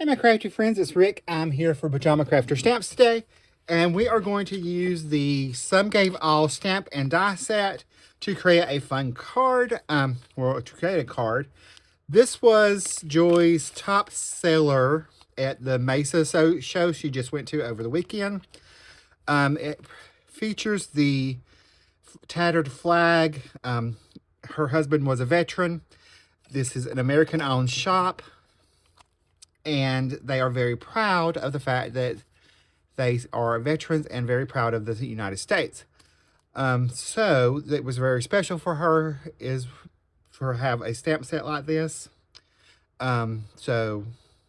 Hey my crafty friends, it's Rick. I'm here for Pajama Crafter Stamps today, and we are going to use the Some Gave All stamp and die set to create a fun card, to create a card. This was Joy's top seller at the Mesa show she just went to over the weekend. It features the tattered flag. Her husband was a veteran. This is an American-owned shop, and they are very proud of the fact that they are veterans and very proud of the United States. So it was very special for her is for have a stamp set like this. So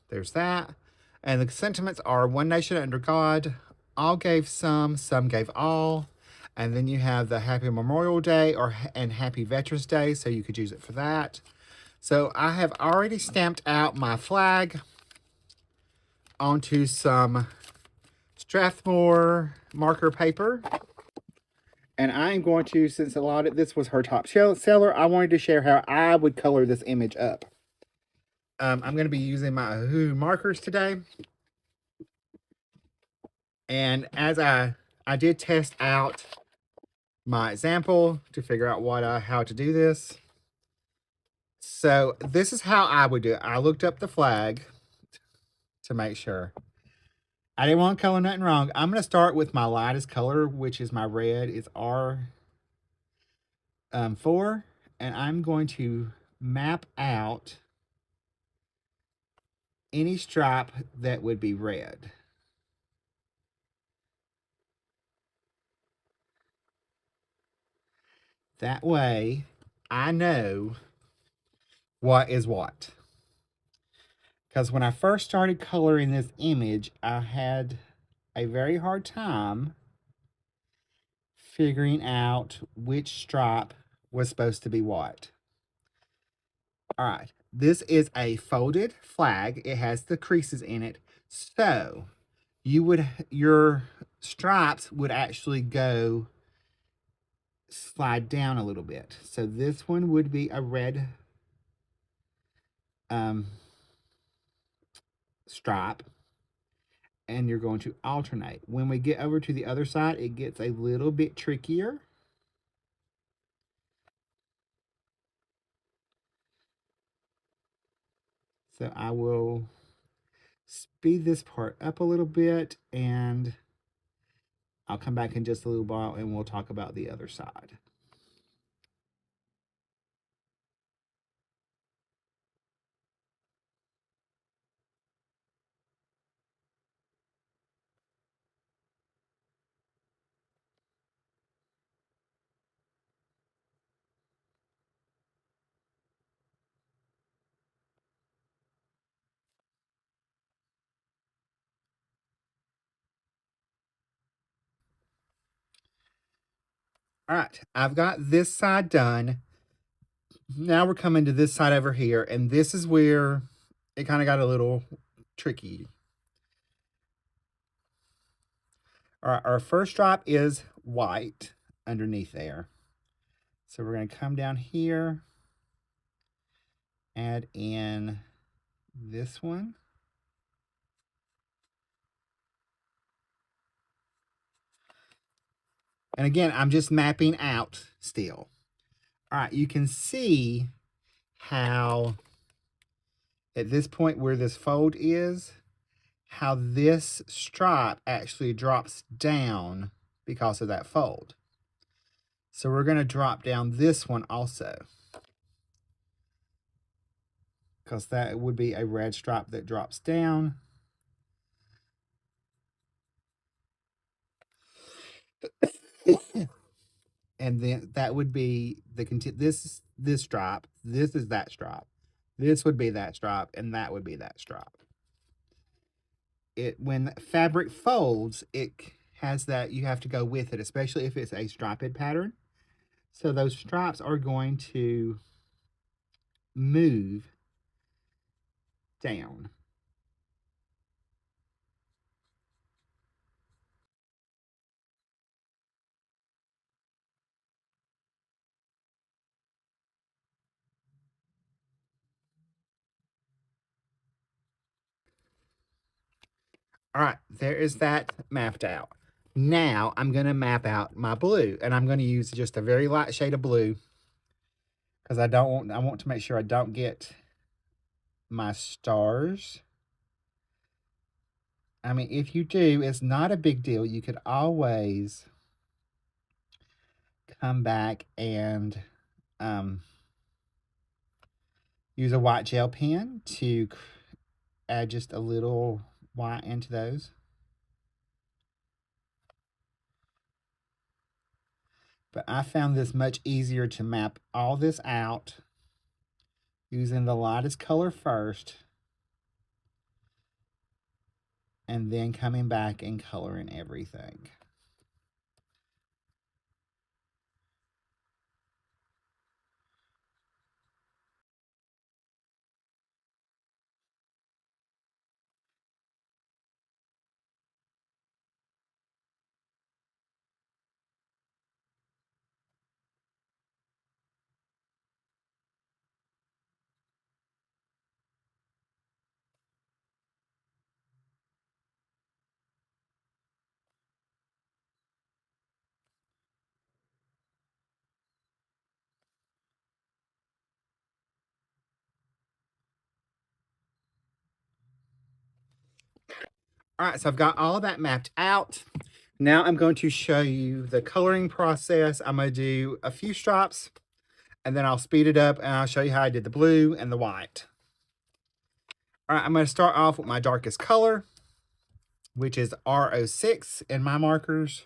there's that. And the sentiments are one nation under God, all gave some gave all. And then you have the Happy Memorial Day and Happy Veterans Day, so you could use it for that. So I have already stamped out my flag onto some Strathmore marker paper. And I'm going to, since a lot of this was her top seller, I wanted to share how I would color this image up. I'm going to be using my Who markers today. And as I did test out my example to figure out how to do this. So this is how I would do it. I looked up the flag to make sure. I didn't want to color nothing wrong. I'm going to start with my lightest color, which is my red. It's R4. And I'm going to map out any stripe that would be red. That way, I know what is what. Because when I first started coloring this image, I had a very hard time figuring out which stripe was supposed to be what. All right, this is a folded flag. It has the creases in it. So your stripes would actually slide down a little bit. So this one would be a red stripe, and you're going to alternate. When we get over to the other side, it gets a little bit trickier. So I will speed this part up a little bit, and I'll come back in just a little while and we'll talk about the other side. All right, I've got this side done. Now we're coming to this side over here, and this is where it kind of got a little tricky. Our first stripe is white underneath there. So we're going to come down here, add in this one. And again, I'm just mapping out still. All right, you can see how at this point where this fold is, how this stripe actually drops down because of that fold. So we're going to drop down this one also, because that would be a red stripe that drops down. And then that would be this stripe, this is that stripe, this would be that stripe, and that would be that stripe. When fabric folds, it has that, you have to go with it, especially if it's a striped pattern. So those stripes are going to move down. All right, there is that mapped out. Now I'm going to map out my blue, and I'm going to use just a very light shade of blue because I want to make sure I don't get my stars. I mean, if you do, it's not a big deal. You could always come back and use a white gel pen to add just a little white into those. But I found this much easier to map all this out using the lightest color first, and then coming back and coloring everything. All right, so I've got all of that mapped out. Now I'm going to show you the coloring process. I'm going to do a few stripes, and then I'll speed it up, and I'll show you how I did the blue and the white. All right, I'm going to start off with my darkest color, which is R06 in my markers.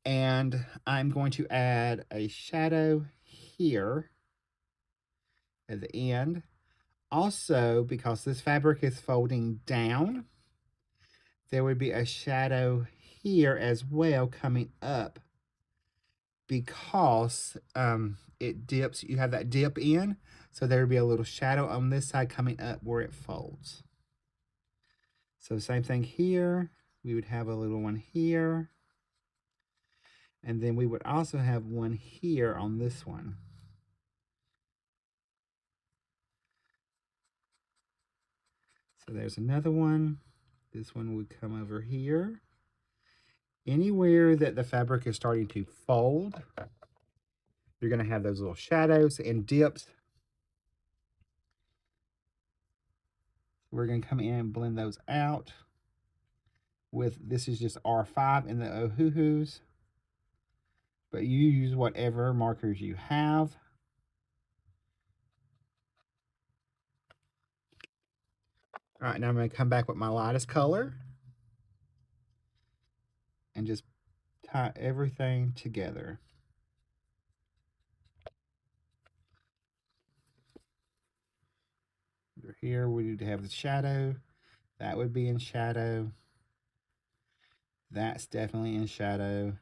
And I'm going to add a shadow here at the end. Also, because this fabric is folding down, there would be a shadow here as well coming up because it dips. You have that dip in, so there would be a little shadow on this side coming up where it folds. So same thing here. We would have a little one here. And then we would also have one here on this one. So there's another one. This one would come over here. Anywhere that the fabric is starting to fold, you're going to have those little shadows and dips. We're going to come in and blend those out with, this is just R5 in the Ohuhus, but you use whatever markers you have. All right, now I'm going to come back with my lightest color and just tie everything together. Here we need to have the shadow. That would be in shadow. That's definitely in shadow.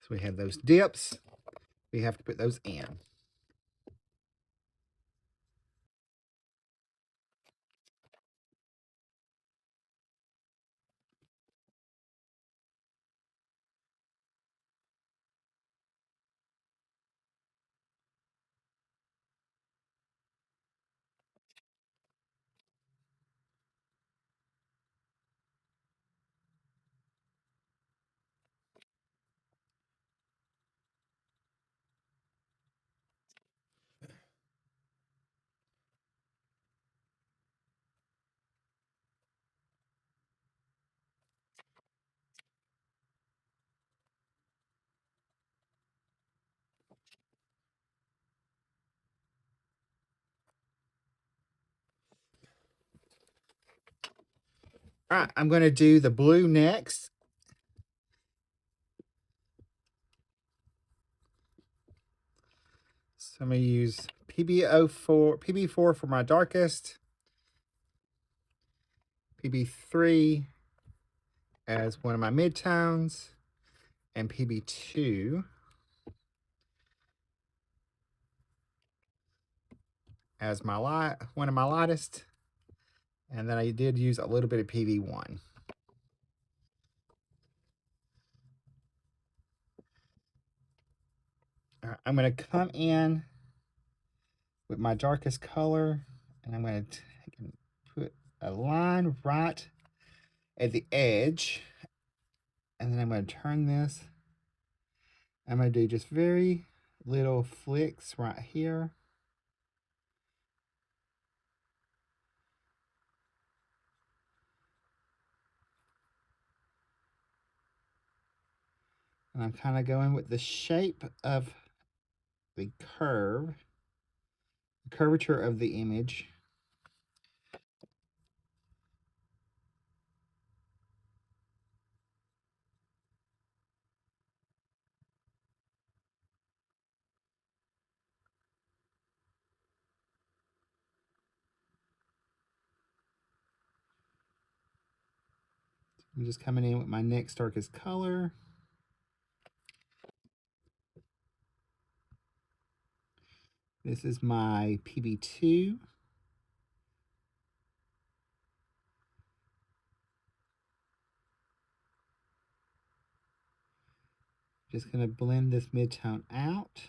So we have those dips. We have to put those in. All right, I'm going to do the blue next. So I'm going to use PB4 for my darkest, PB3 as one of my midtones, and PB2 as my one of my lightest. And then I did use a little bit of PB1. All right, I'm going to come in with my darkest color, and I'm going to put a line right at the edge, and then I'm going to turn this. I'm going to do just very little flicks right here. And I'm kind of going with the shape of the curvature of the image. I'm just coming in with my next darkest color. This is my PB2. Just going to blend this mid-tone out.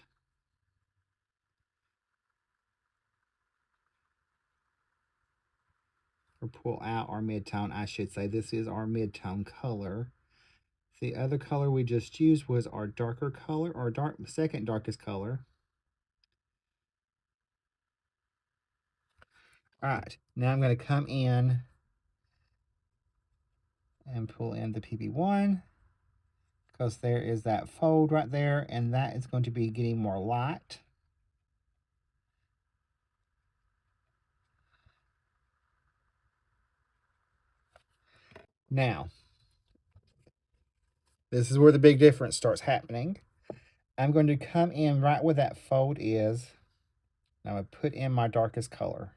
Or pull out our mid-tone, I should say. This is our mid-tone color. The other color we just used was our darker color, our second darkest color. All right, now I'm going to come in and pull in the PB1, because there is that fold right there, and that is going to be getting more light. Now, this is where the big difference starts happening. I'm going to come in right where that fold is. I'm going to put in my darkest color.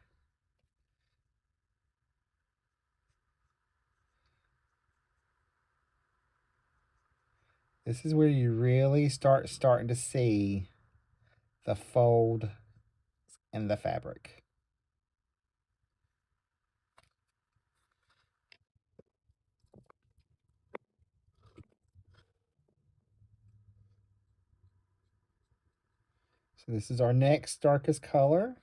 This is where you really starting to see the fold in the fabric. So this is our next darkest color.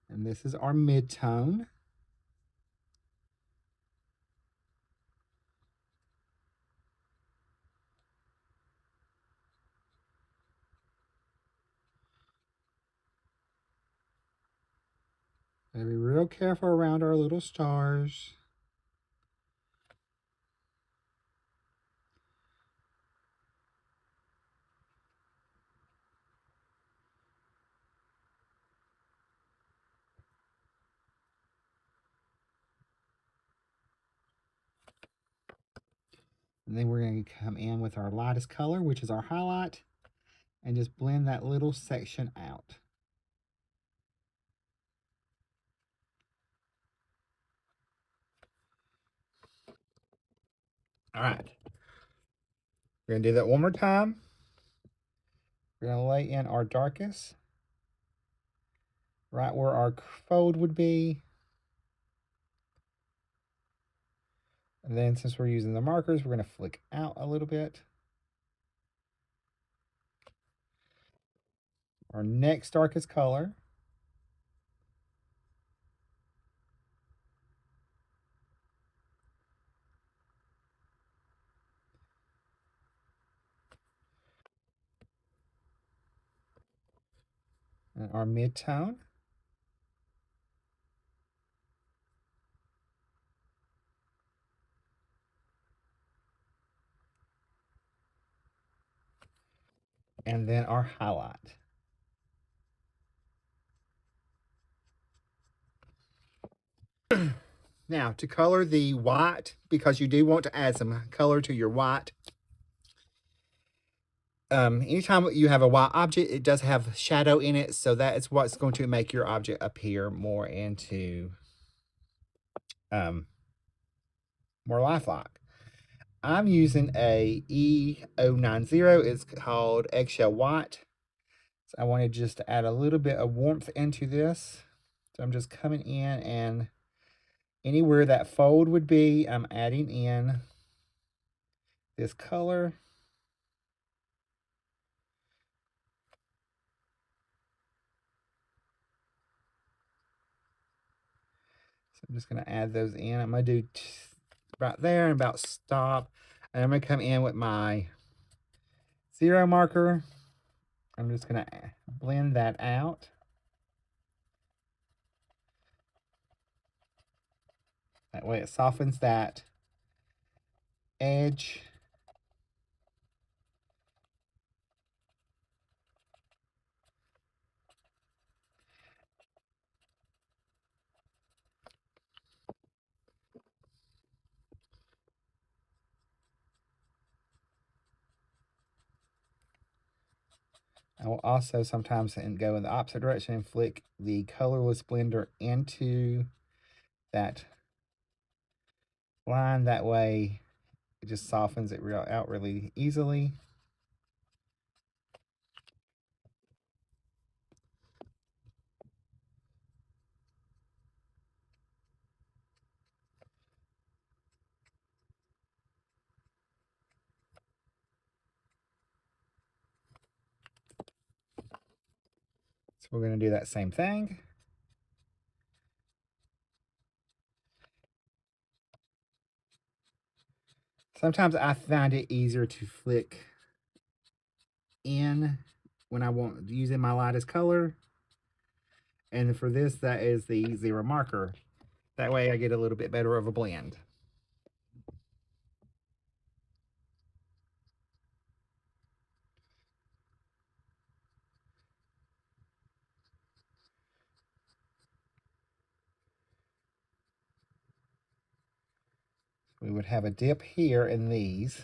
And this is our mid-tone. Gotta be real careful around our little stars. And then we're going to come in with our lightest color, which is our highlight, and just blend that little section out. All right. We're going to do that one more time. We're going to lay in our darkest, right where our fold would be. And then since we're using the markers, we're going to flick out a little bit. Our next darkest color. And our mid-tone. And then our highlight. Now, to color the white, because you do want to add some color to your white, anytime you have a white object, it does have shadow in it, so that is what's going to make your object appear more into more lifelike. I'm using a E090. It's called Eggshell White. So I wanted just to add a little bit of warmth into this. So I'm just coming in, and anywhere that fold would be, I'm adding in this color. So I'm just going to add those in. I'm going to do right there and about stop. And I'm going to come in with my 0 marker. I'm just going to blend that out. That way it softens that edge. I will also sometimes go in the opposite direction and flick the colorless blender into that line. That way it just softens it out really easily. So we're going to do that same thing. Sometimes I find it easier to flick in when I want using my lightest color. And for this, that is the 0 marker. That way I get a little bit better of a blend. We would have a dip here in these.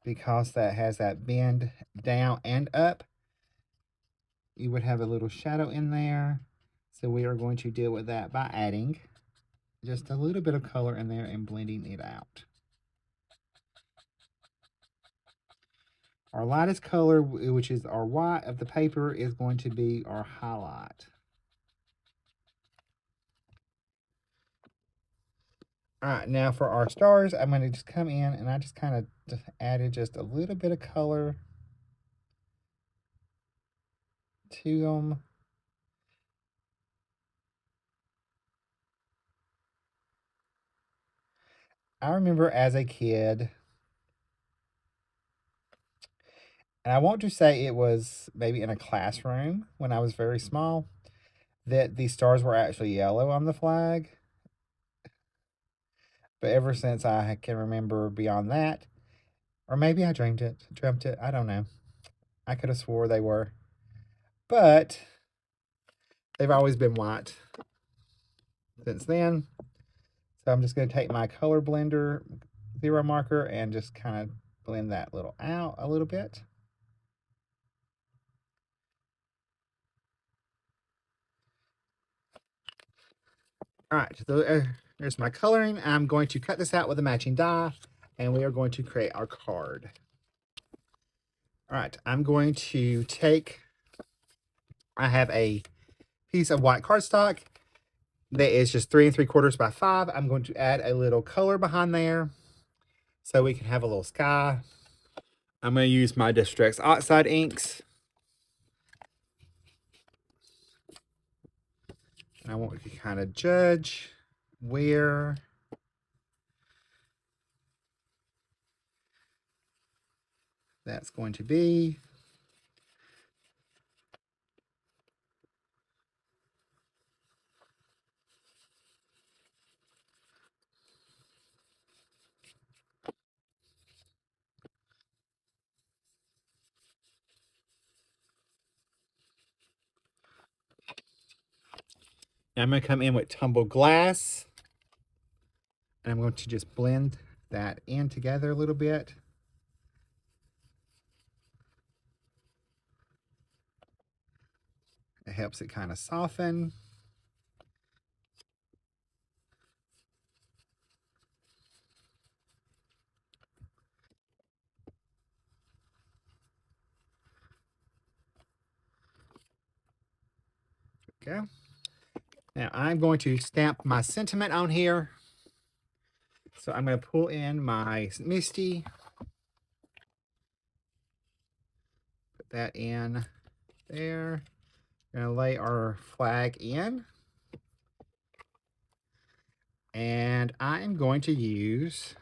Because that has that bend down and up, you would have a little shadow in there. So we are going to deal with that by adding just a little bit of color in there and blending it out. Our lightest color, which is our white of the paper, is going to be our highlight. All right, now for our stars, I'm going to just come in and I just kind of added just a little bit of color to them. I remember as a kid, and I want to say it was maybe in a classroom when I was very small, that the stars were actually yellow on the flag. But ever since I can remember beyond that, or maybe I dreamt it, I don't know. I could have swore they were. But they've always been white since then. So I'm just going to take my color blender 0 marker and just kind of blend that little out a little bit. All right, so there's my coloring. I'm going to cut this out with a matching die, and we are going to create our card. All right, I'm going to take, I have a piece of white cardstock that is just 3 3/4 by 5. I'm going to add a little color behind there so we can have a little sky. I'm going to use my Distress Oxide inks. And I want to kind of judge where that's going to be. Now I'm going to come in with tumbled glass. And I'm going to just blend that in together a little bit. It helps it kind of soften. go. Now I'm going to stamp my sentiment on here. So I'm going to pull in my Misty. Put that in there. We're going to lay our flag in. And I'm going to use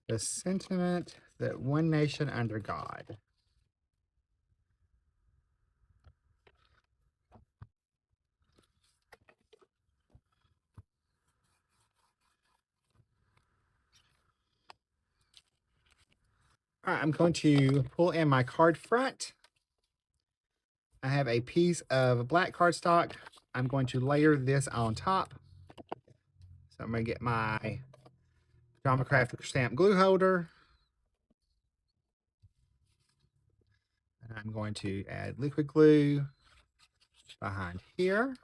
the sentiment that one nation under God. All right, I'm going to pull in my card front. I have a piece of black cardstock. I'm going to layer this on top. So I'm going to get my Pajama Crafter stamp glue holder. And I'm going to add liquid glue behind here.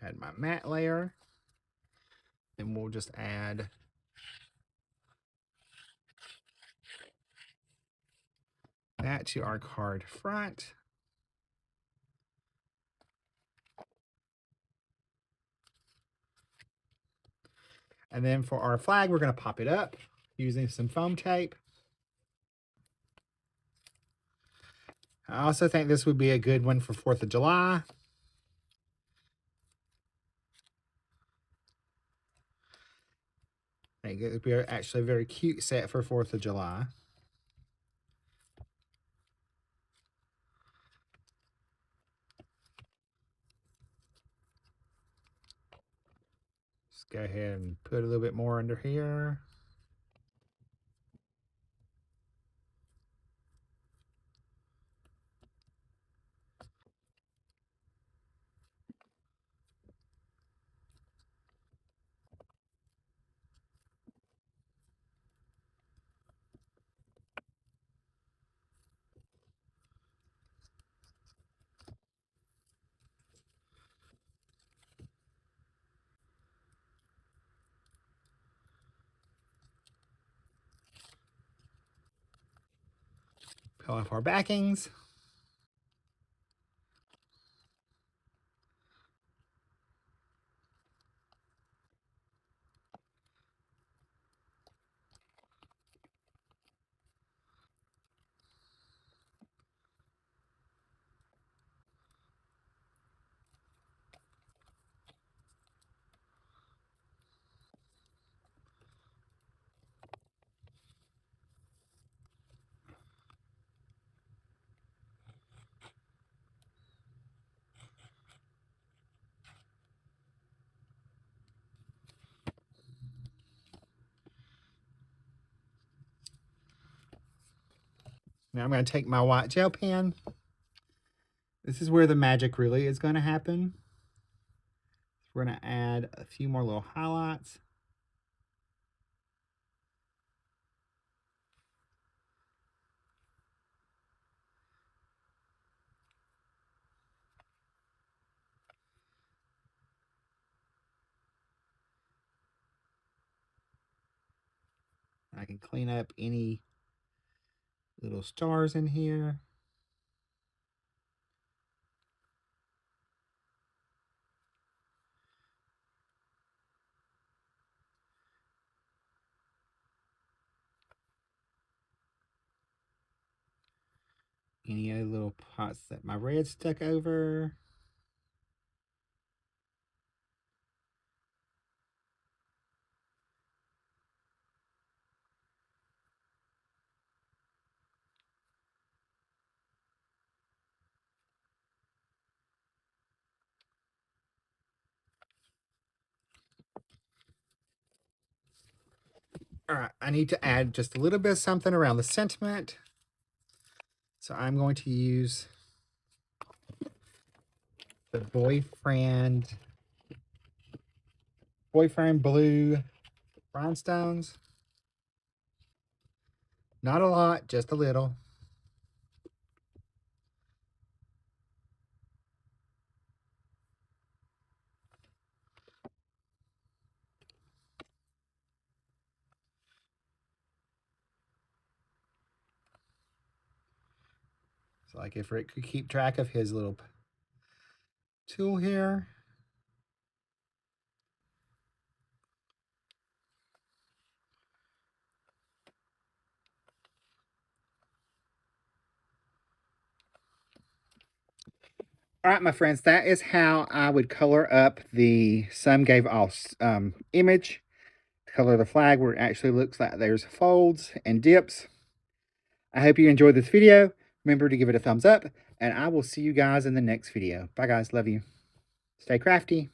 Add my matte layer. Then we'll just add that to our card front. And then for our flag, we're going to pop it up using some foam tape. I also think this would be a good one for 4th of July. I think it would be actually a very cute set for 4th of July. Just go ahead and put a little bit more under here. Peel off our backings. Now I'm going to take my white gel pen. This is where the magic really is going to happen. We're going to add a few more little highlights. I can clean up any little stars in here. Any other little pots that my red stuck over. All right, I need to add just a little bit of something around the sentiment. So I'm going to use the boyfriend blue rhinestones. Not a lot, just a little. So like if Rick could keep track of his little tool here. All right, my friends, that is how I would color up the Some Gave All image. Color the flag where it actually looks like there's folds and dips. I hope you enjoyed this video. Remember to give it a thumbs up, and I will see you guys in the next video. Bye, guys. Love you. Stay crafty.